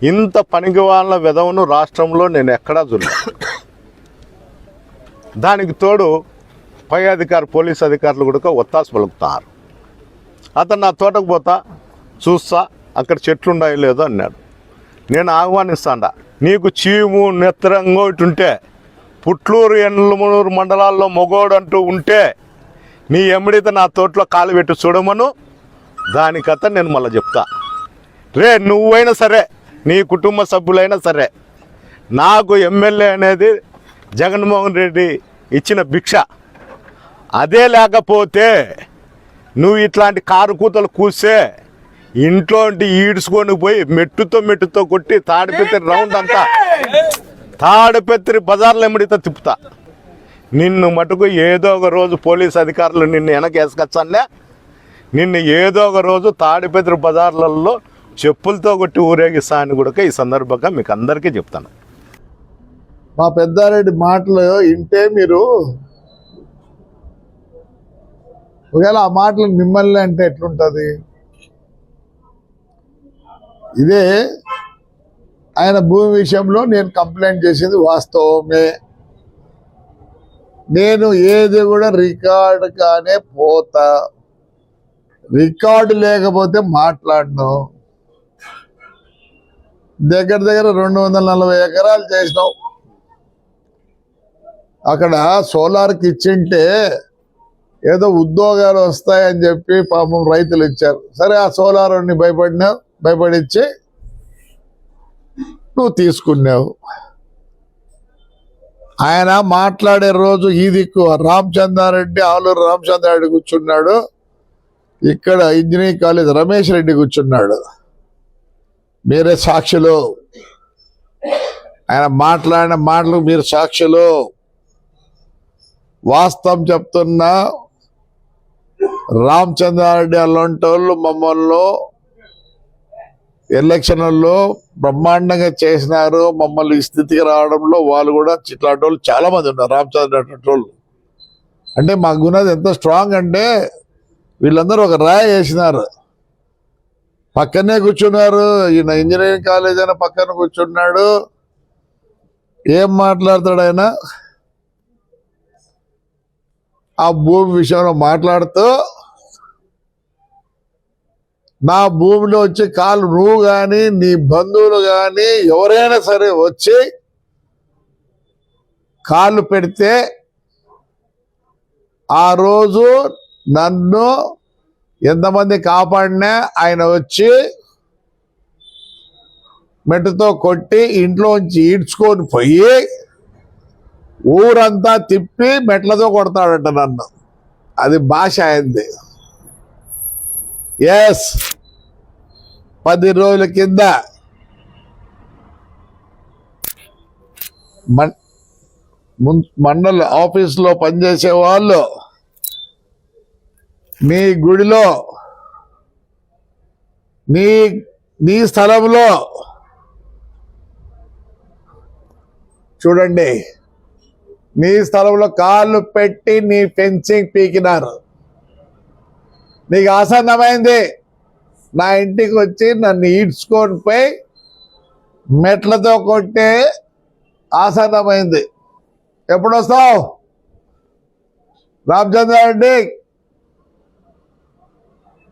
ఇంత పనికి వాళ్ళ విధవను రాష్ట్రంలో నేను ఎక్కడా చూడలేదు. దానికి తోడు పై అధికారి పోలీస్ అధికారులు కూడా ఒత్తాసు పలుకుతారు. అతను నా తోటకు పోతా చూస్తా అక్కడ చెట్లు ఉన్నాయో లేదో అన్నాడు. నేను ఆహ్వానిస్తాడా, నీకు చీము నెత్తరంగో ఇటు ఉంటే పుట్లూరు ఎన్నమూరు మండలాల్లో మొగోడు అంటూ ఉంటే నీ ఎమ్మడితే నా తోటలో కాలు పెట్టి చూడమను. దానికత నేను మళ్ళీ చెప్తా. నువ్వైనా సరే నీ కుటుంబ సభ్యులైనా సరే, నాకు ఎమ్మెల్యే అనేది జగన్మోహన్ రెడ్డి ఇచ్చిన భిక్ష. అదే లేకపోతే నువ్వు ఇట్లాంటి కారు కూతలు కూస్తే ఇంట్లోంటి ఈడ్చుకొని పోయి మెట్టుతో కొట్టి తాడిపత్రి రౌండ్ అంతా తాడిపత్రి బజార్లో ఎమ్మడితో తిప్పుతా. నిన్ను మటుకు ఏదో ఒక రోజు పోలీస్ అధికారులు నిన్ను వెనక వేసుకొచ్చానే, నిన్ను ఏదో ఒక రోజు తాడిపత్రి బజార్లలో చెప్పులతో కొట్టి ఊరేగిస్తా అని కూడా ఈ సందర్భంగా మీకు అందరికీ చెప్తాను. మా పెద్దారెడ్డి మాటలు వింటే మీరు ఒకవేళ ఆ మాటలు మిమ్మల్ని అంటే ఎట్లుంటుంది? ఇదే ఆయన భూమి విషయంలో నేను కంప్లైంట్ చేసింది వాస్తవమే. నేను ఏది కూడా రికార్డు కానే పోతా, రికార్డు లేకపోతే మాట్లాడను. దగ్గర 240 ఎకరాలు చేసినావు. అక్కడ సోలార్కి ఇచ్చింటే ఏదో ఉద్యోగాలు వస్తాయని చెప్పి పాపం రైతులు ఇచ్చారు. సరే, ఆ సోలార్ని భయపడిచ్చి నువ్వు తీసుకున్నావు. ఆయన మాట్లాడే రోజు ఈ దిక్కు రామచంద్రారెడ్డి, ఆలూరు రామచంద్రారెడ్డి కూర్చున్నాడు, ఇక్కడ ఇంజనీరింగ్ కాలేజ్ రమేష్ రెడ్డి కూర్చున్నాడు. మీరే సాక్షులు. ఆయన మాట్లాడిన మాటలు మీరు సాక్షులు. వాస్తవం చెప్తున్నా, రామచంద్రారెడ్డి అలాంటి వాళ్ళు మమ్మల్ని ఎలక్షన్లలో బ్రహ్మాండంగా చేసినారు. మమ్మల్ని ఈ స్థితికి రావడంలో వాళ్ళు కూడా ఇట్లాంటి వాళ్ళు చాలా మంది ఉన్నారు. రామచంద్ర వాళ్ళు అంటే మా గుణది ఎంత స్ట్రాంగ్ అంటే వీళ్ళందరూ ఒక రాయి వేసినారు, పక్కనే కూర్చున్నారు. ఈయన ఇంజనీరింగ్ కాలేజ్ అయినా పక్కన కూర్చున్నాడు. ఏం మాట్లాడతాడు ఆయన? ఆ భూమి విషయంలో మాట్లాడుతూ నా భూమిలో వచ్చి కాలు నువ్వు కానీ నీ బంధువులు కానీ ఎవరైనా సరే వచ్చి కాళ్ళు పెడితే ఆ రోజు నన్ను ఎంతమంది కాపాడినా ఆయన వచ్చి మెట్టుతో కొట్టి ఇంట్లోంచి ఈడ్చుకొని పోయి ఊరంతా తిప్పి మెట్లతో కొడతాడంట నన్ను. అది భాష అయింది. ఎస్, 10 రోజుల కింద మండల ఆఫీసులో పనిచేసే వాళ్ళు మీ గుడిలో నీ స్థలంలో చూడండి, నీ స్థలంలో కాళ్ళు పెట్టి నీ ఫెన్సింగ్ పీకినారు. నీకు ఆసన్నమైంది. నా ఇంటికి వచ్చి నన్ను ఈడ్చుకొని పోయి మెట్లతో కొట్టే ఆసన్నమైంది. ఎప్పుడు వస్తావు రామచంద్రారెడ్డి?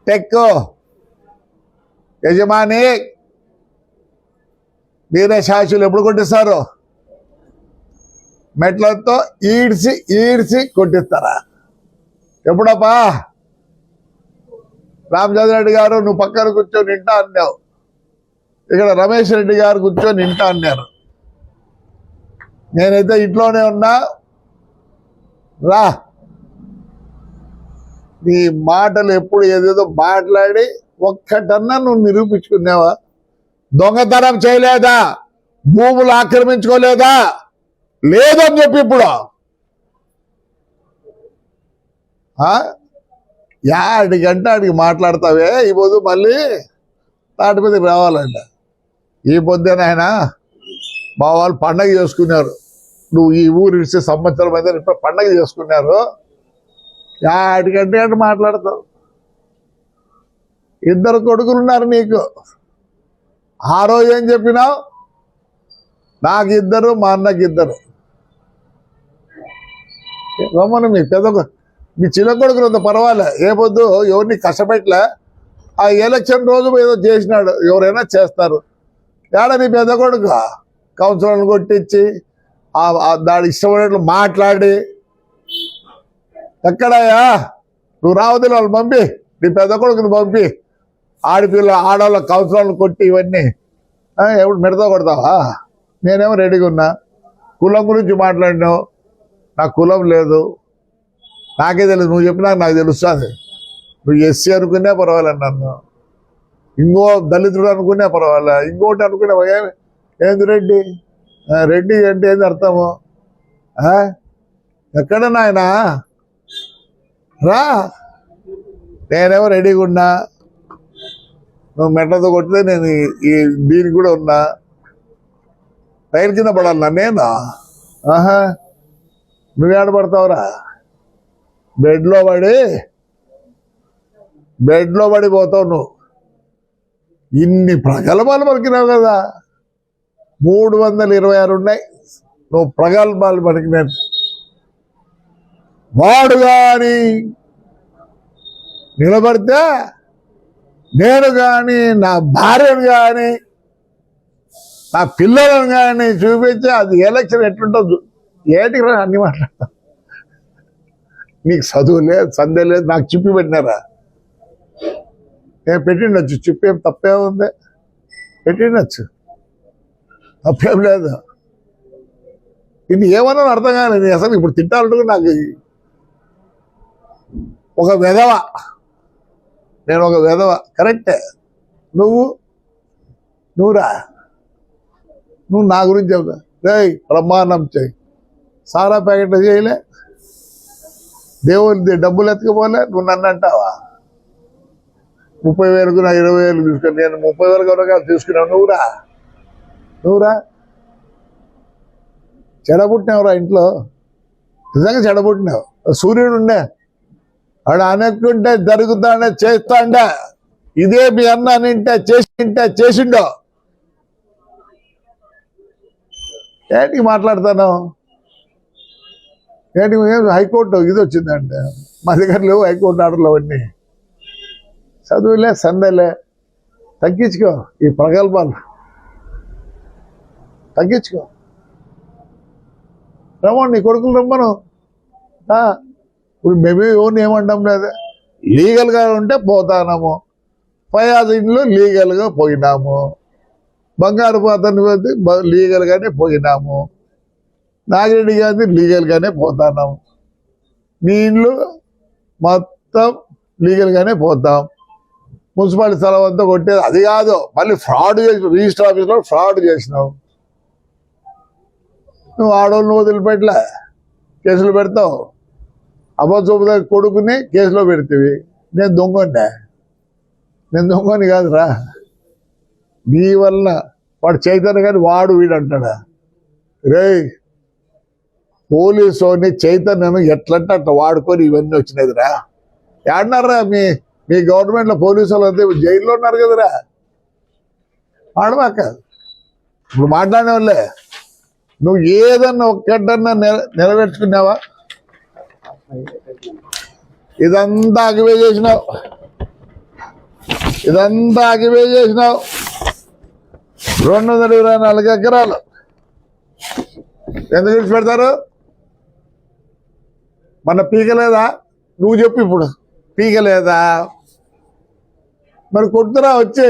టెక్ యజమాని మీరే సాక్షులు. ఎప్పుడు కొట్టిస్తారు? మెట్లతో ఈడ్చి కొట్టిస్తారా? ఎప్పుడప్పా? రామచంద్రారెడ్డి గారు నువ్వు పక్కన కూర్చొని వింటా అన్నావు, ఇక్కడ రమేష్ రెడ్డి గారు కూర్చొని వింటా అన్నారు. నేనైతే ఇంట్లోనే ఉన్నా. రా, నీ మాటలు ఎప్పుడు ఏదేదో మాట్లాడి ఒక్కటన్నా నువ్వు నిరూపించుకున్నావా? దొంగతనం చేయలేదా? భూములు ఆక్రమించుకోలేదా? లేదని చెప్పి ఇప్పుడు యాడికంటే ఆడికి మాట్లాడతావే. ఈ పొద్దు మళ్ళీ తాటిపతికి రావాలంట. ఈ పొద్దున ఆయన మా వాళ్ళు పండగ చేసుకున్నారు. నువ్వు ఈ ఊరు ఇచ్చే సంవత్సరం అయితే ఇప్పుడు పండగ చేసుకున్నారు. యాడికంటే అంటే మాట్లాడతావు. 2 కొడుకులు ఉన్నారు నీకు. ఆ రోజు ఏం చెప్పినావు? నాకు ఇద్దరు, మా అన్నకి ఇద్దరు. రమ్మను మీ మీ చిన్న కొడుకులంత పర్వాలే, ఏ పొద్దు ఎవరిని కష్టపెట్టలే. ఆ ఎలక్షన్ రోజు ఏదో చేసినాడు, ఎవరైనా చేస్తారు. ఏడ నీ పెద్ద కొడుకు కౌన్సిలర్లు కొట్టించి దాని ఇష్టమైనట్లు మాట్లాడి, ఎక్కడయ్యా నువ్వు రావద్దు, వాళ్ళు పంపి, నీ పెద్ద కొడుకుని పంపి, ఆడవాళ్ళ కౌన్సిలర్లు కొట్టి ఇవన్నీ ఎప్పుడు మిడతా కొడతావా? నేనేమో రెడీగా ఉన్నా. కులం గురించి మాట్లాడినావు, నాకు కులం లేదు, నాకే తెలియదు. నువ్వు చెప్పినాక నాకు తెలుస్తుంది. నువ్వు ఎస్సీ అనుకునే పర్వాలే, నన్ను ఇంకో దళితుడు అనుకునే పర్వాలే, ఇంకోటి అనుకునే ఏంది రెడ్డి? రెడ్డి అంటే ఏంది అర్థము? ఎక్కడ నాయన రా, నేనేమో రెడీగా ఉన్నా. నువ్వు మెట్లతో కొట్టితే నేను ఈ దీనికి కూడా ఉన్నా. రైలు కింద పడాలన్నా నేను? నువ్వేడ పడతావురా? బెడ్లో పడిపోతావు నువ్వు. ఇన్ని ప్రగల్భాలు పలికినావు కదా, 326 ఉన్నాయి. నువ్వు ప్రగల్భాలు పలికినావు. వాడు కానీ నిలబడితే నేను కానీ, నా భార్యను కానీ, నా పిల్లలను కానీ చూపించి అది ఎలక్షన్ ఎట్లుంటుందో ఏటికి రా అన్ని మాట్లాడతా. నీకు చదువు లేదు, సందే లేదు, నాకు చిప్పి పెట్టినారా? నేను పెట్టిండొచ్చు, చిప్పేం తప్పే ఉంది, పెట్టిండొచ్చు, తప్పేం లేదు. ఇది ఏమన్నా అర్థం కాలేదు. అసలు ఇప్పుడు తిట్టాలంటే నాకు ఒక వెధవ, నేను ఒక వెధవ, కరెక్టే. నువ్వురా, నువ్వు నా గురించి చెప్తా. రేయ్ బ్రహ్మాండం చేయి, సారా ప్యాకెట్లు చేయలే, దేవుడి డబ్బులు ఎత్తుకుపోలే, నువ్వు నన్ను అంటావా? 30,000కు నా 20,000 తీసుకొని నేను 30,000 కనుక తీసుకున్నావు. నువ్వురా చెడబుట్టినావురా ఇంట్లో, నిజంగా చెడబుట్టినావు. సూర్యుడు ఉండే వాడు అనుకుంటే జరుగుతాడే, చేస్తాండే. ఇదే మీ అన్న నింటే చేసిండో. ఏంటికి మాట్లాడతాను? ఏంటి హైకోర్టు ఇది వచ్చిందంటే మా దగ్గర లేవు హైకోర్టు ఆర్డర్లు అవన్నీ. చదువులే, సందేలే, తగ్గించుకో ఈ ప్రగల్భాలు, తగ్గించుకో. రమ్మను, నీ కొడుకులు రమ్మను. ఇప్పుడు మేమే ఎవరిని ఏమంటాం లేదు. లీగల్గా ఉంటే పోతాము. ఫయాజ్ ఇంట్లో లీగల్గా పోయినాము, బంగారు పాతని లీగల్గానే పోయినాము, నాగిరెడ్డి గారిని లీగల్గానే పోతున్నాం, నీ ఇండ్లు మొత్తం లీగల్గానే పోతాం. మున్సిపాలిటీ స్థలం అంతా కొట్టేది అది కాదు, మళ్ళీ ఫ్రాడ్ చేసి రిజిస్టర్ ఆఫీస్లో ఫ్రాడ్ చేసినావు. నువ్వు ఆడవాళ్ళను వదిలిపెట్టలే, కేసులు పెడతావు. అబద్ధ కొడుకుని కేసులో పెడతావి. నేను దొంగని కాదురా. నీ వల్ల వాడు చైతన్య కానీ వాడు వీడు అంటాడా? రేయ్ పోలీసుని చైతన్యను ఎట్లంటే అట్లా వాడుకొని ఇవన్నీ వచ్చినదిరా. ఏడన్నారా మీ గవర్నమెంట్లో పోలీసు వాళ్ళు అంతే జైల్లో ఉన్నారు కదరా. ఆడవాక ఇప్పుడు మాట్లాడే వాళ్ళే. నువ్వు ఏదన్నా ఒక్కటన్నా నెరవేర్చుకున్నావా? ఇదంతా అగివే చేసినావు, 224 ఎకరాలు ఎందుకు విడిచిపెడతారు? మన పీకలేదా? నువ్వు చెప్పు ఇప్పుడు, పీకలేదా? మరి కొడుతురా వచ్చి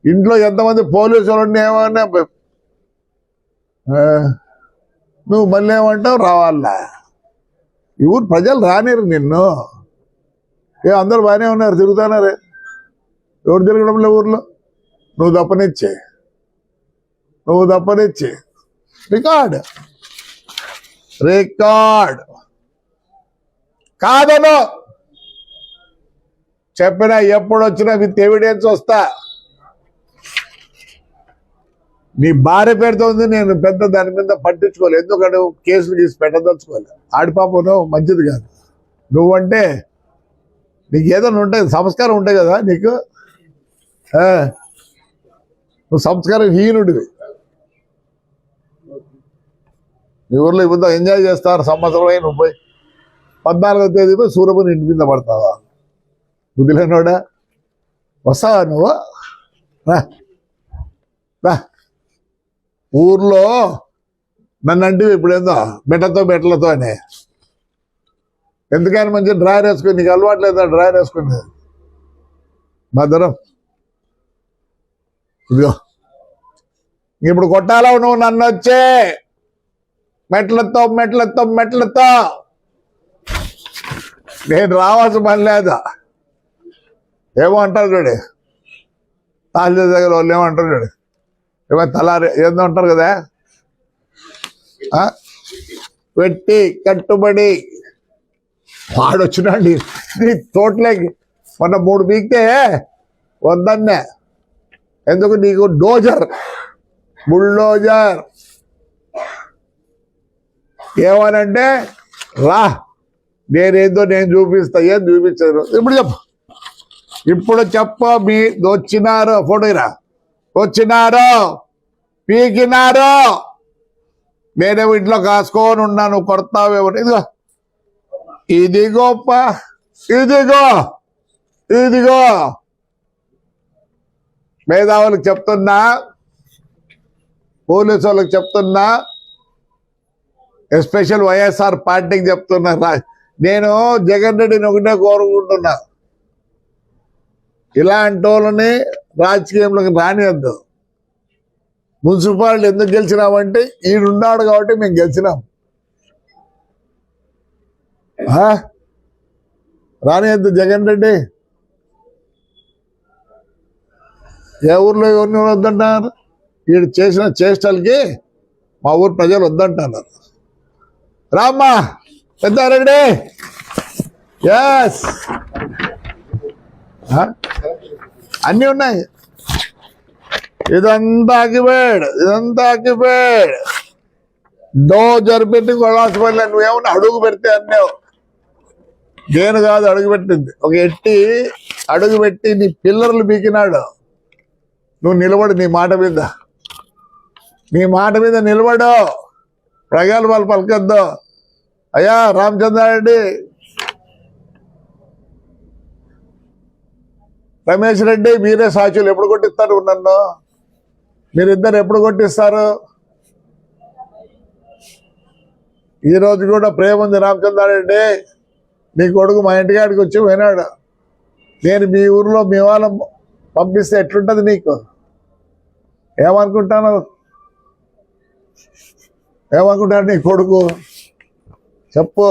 ఇంట్లో ఎంతమంది పోలీసు వాళ్ళు ఏమన్నా నువ్వు మళ్ళీ ఏమంటావు? రావాలా? ఈ ఊరు ప్రజలు రానిరు నిన్ను. అందరూ బాగానే ఉన్నారు, తిరుగుతున్నారే. ఎవరు తిరగడంలో ఊర్లో? నువ్వు తప్పనిచ్చి రికార్డ్ కాదను చెప్పినా ఎప్పుడు వచ్చినా విత్ ఎవిడెన్స్ వస్తా. నీ భార్య పేరుతో ఉంది, నేను పెద్ద దాని మీద పట్టించుకోలేదు, ఎందుకంటే కేసులు గీసి పెట్టదలుచుకోలేదు. ఆడిపాపను మంచిది కాదు. నువ్వంటే నీకు ఏదైనా ఉంటాయి, సంస్కారం ఉంటాయి కదా నీకు. నువ్వు సంస్కారం హీనుడివి. మీ ఊర్లో ఇప్పుడు ఎంజాయ్ చేస్తారు సంవత్సరం అయిన 14వ తేదీ పోయి సూర్యపుని ఇంటి మీద పడతావా? బుద్ధి లేనోడా, వస్తావా నువ్వు? రా. ఊర్లో నన్ను అంటే ఇప్పుడేందో బెట్టలతో అని. ఎందుకని మంచి డ్రాయర్ వేసుకుని, నీకు అలవాట్లేదా డ్రాయర్ వేసుకుని? భద్రం ఇదిగో ఇప్పుడు కొట్టాలా నువ్వు నన్ను వచ్చే మెట్లతో నేను రావాల్సిన పని లేదా? ఏమో అంటారు చూడు, తాళ్ళ దగ్గర వాళ్ళు ఏమంటారు చూడు, ఏమో తలారి ఏందో అంటారు కదా, పెట్టి కట్టుబడి వాడొచ్చినాడు నీ తోటలోకి. మొన్న 3 పీకితే వద్దన్నే. ఎందుకు? నీకు బుల్డోజర్ ఏమనంటే రా, నేనేందో నేను చూపిస్తా. ఏం చూపించారు ఇప్పుడు చెప్పు. మీ వచ్చినారు, ఫోటో రా, వచ్చినారు, పీకినారు, నేనేమో ఇంట్లో కాసుకొని ఉన్నాను, కొడతావేమో. ఇదిగో మేధావులకు చెప్తున్నా, పోలీసు వాళ్ళకి చెప్తున్నా, ఎస్పెషల్ వైఎస్ఆర్ పార్టీకి చెప్తున్నా. నేను జగన్ రెడ్డిని ఒకటే కోరుకుంటున్నా, ఇలాంటి వాళ్ళని రాజకీయంలోకి రానివద్దు. మున్సిపాలిటీ ఎందుకు గెలిచినామంటే ఈడున్నాడు కాబట్టి మేము గెలిచినాం. రానివద్దు జగన్ రెడ్డి. ఏ ఊర్లో ఎవరిని వద్దంటున్నారు? వీడు చేసిన చేష్టలకి మా ఊరు ప్రజలు వద్దంటున్నారు. రామ్మా పెద్దారెడ్డి, ఎస్ అన్నీ ఉన్నాయి. ఇదంతా ఆకిపోయాడు. జరిపెట్టి కొడాల్సిన పని. నువ్వేమన్నా అడుగు పెడితే అన్నావు, నేను కాదు అడుగు పెట్టింది. ఒక ఎట్టి అడుగు పెట్టి నీ పిల్లర్లు బీకినాడు. నువ్వు నిలబడు, నీ మాట మీద నిలబడు. ప్రగల్భాలు పలకద్దు. అయ్యా రామచంద్రారెడ్డి, రమేష్ రెడ్డి, మీరే సాక్షులు. ఎప్పుడు కొట్టిస్తారు నన్ను? మీరిద్దరు ఎప్పుడు కొట్టిస్తారు? ఈరోజు కూడా ప్రేమ ఉంది రామచంద్రారెడ్డి. నీ కొడుకు మా ఇంటికాడికి వచ్చి పోయినాడు. నేను మీ ఊర్లో మీ వాళ్ళ పంపిస్తే ఎట్లుంటుంది నీకు? ఏమనుకుంటాను నీ కొడుకు? చెప్పు.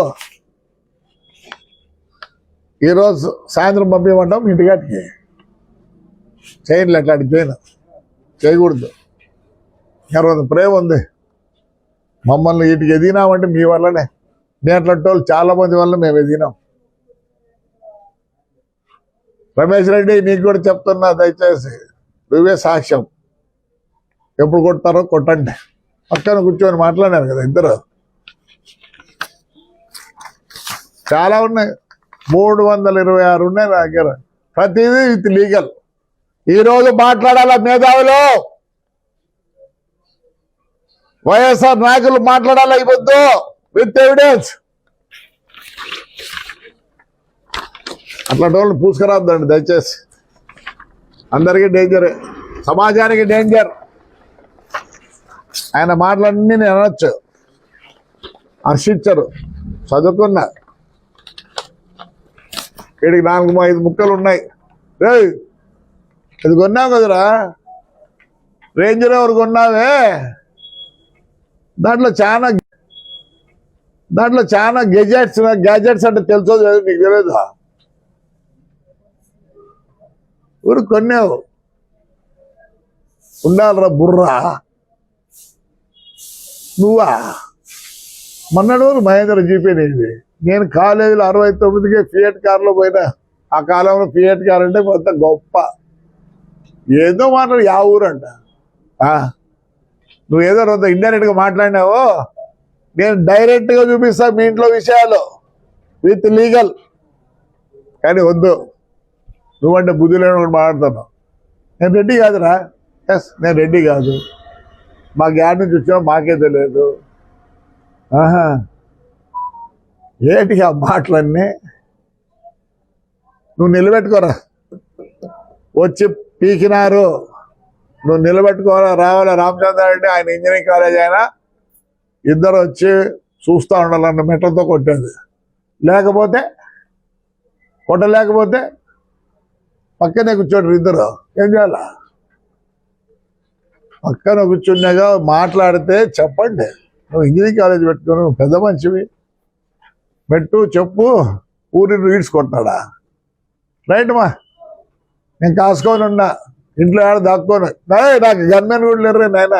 ఈరోజు సాయంత్రం పంపించమంటాం ఇంటికాటికి. చేయనులే, అట్లాంటి చేయకూడదు. ఎవరి ప్రేమ ఉంది. మమ్మల్ని వీటికి ఎదిగినామంటే మీ వల్లనే. నేను అట్లాంటి వాళ్ళు చాలా మంది వల్ల మేము ఎదిగినాం. రమేష్ రెడ్డి, నీకు కూడా చెప్తున్నా, దయచేసి నువ్వే సాక్ష్యం. ఎప్పుడు కొడతారో కొట్టండి. పక్కన కూర్చొని మాట్లాడారు కదా ఇద్దరు. చాలా ఉన్నాయి, 326 ఉన్నాయి నా దగ్గర. ప్రతిదీ విత్ లీగల్. ఈరోజు మాట్లాడాల మేధావులు, వైఎస్ఆర్ నాయకులు మాట్లాడాలి. ఇవ్వద్దు, విత్ ఎవిడెన్స్. అట్లాంటి వాళ్ళని పూసుకురాద్దండి దయచేసి. అందరికీ డేంజరే, సమాజానికి డేంజర్. ఆయన మాటలన్నీ నేను అనొచ్చు, హర్షించరు. చదువుకున్నా, వీడికి 4-5 ముక్కలు ఉన్నాయి. రే ఇది కొన్నావు కదరా, రేంజ్ రోవర్ కొన్నావే, దాంట్లో చాలా గ్యాజెట్స్ అంటే తెలుసో నీకు తెలియదు. ఊరు కొన్నావు, ఉండాలరా బుర్రా. నువ్వా మొన్నడు మహేంద్ర జీపే నేది. నేను కాలేజీలో 69కి ఫియట్ కార్లో పోయినా. ఆ కాలంలో ఫియట్ కార్ అంటే కొంత గొప్ప. ఏదో మాట్లాడు, యా ఊరంట. నువ్వేదో కొంత ఇండైరెక్ట్గా మాట్లాడినావు. నేను డైరెక్ట్గా చూపిస్తా మీ ఇంట్లో విషయాలు విత్ లీగల్. కానీ వద్దు, నువ్వంటే బుద్ధి లేని మాట్లాడుతున్నావు. నేను రెడ్డి కాదురా, ఎస్ నేను రెడ్డి కాదు, మా గ్యాడ్ నుంచి వచ్చామో మాకే తెలియదు. ఆహా, ఏంటి ఆ మాటలన్నీ? నువ్వు నిలబెట్టుకోరా, వచ్చి పీకినారు, నువ్వు నిలబెట్టుకోవాలా, రావాలా. రామచంద్రారెడ్డి ఆయన ఇంజనీరింగ్ కాలేజ్ అయినా ఇద్దరు వచ్చి చూస్తూ ఉండాలన్న మెట్లతో కొట్టేది. లేకపోతే కొట్టలేకపోతే పక్కనే కూర్చోడు ఇద్దరు, ఏం చేయాలా? పక్కన కూర్చున్నాగా మాట్లాడితే చెప్పండి, నువ్వు ఇంజనీరింగ్ కాలేజ్ పెట్టుకుని నువ్వు పెద్ద మనిషివి, పెట్టు చెప్పు, ఊరిని ఈడ్చుకుంటున్నాడా? రైట్ మా, నేను కాసుకొని ఉన్నా, ఇంట్లో ఆడ దాక్కొని. నాకు గన్మెన్ కూడా లేరు నాయన,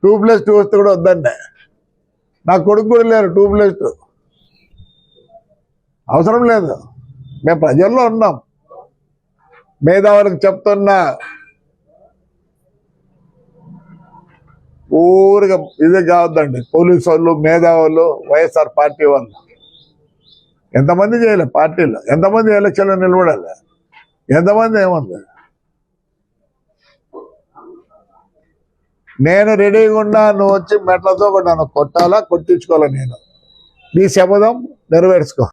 2+2 వస్తే కూడా వద్దండి. నా కొడుకు కూడా లేరు 2+2, అవసరం లేదు. మేము ప్రజల్లో ఉన్నాం. మేధావులకు చెప్తున్నా, ఊరిగా ఇది కావద్దండి. పోలీసు వాళ్ళు, మేధావులు, వైఎస్ఆర్ పార్టీ వాళ్ళు ఎంతమంది చేయలే, పార్టీలో ఎంతమంది ఎలక్షన్లో నిలబడాలి, ఎంతమంది ఏముంది. నేను రెడీగా ఉన్నా, నువ్వు వచ్చి మెట్లతో కూడా నన్ను కొట్టాలా, కొట్టించుకోవాలా. నేను నీ శపథం నెరవేర్చుకో.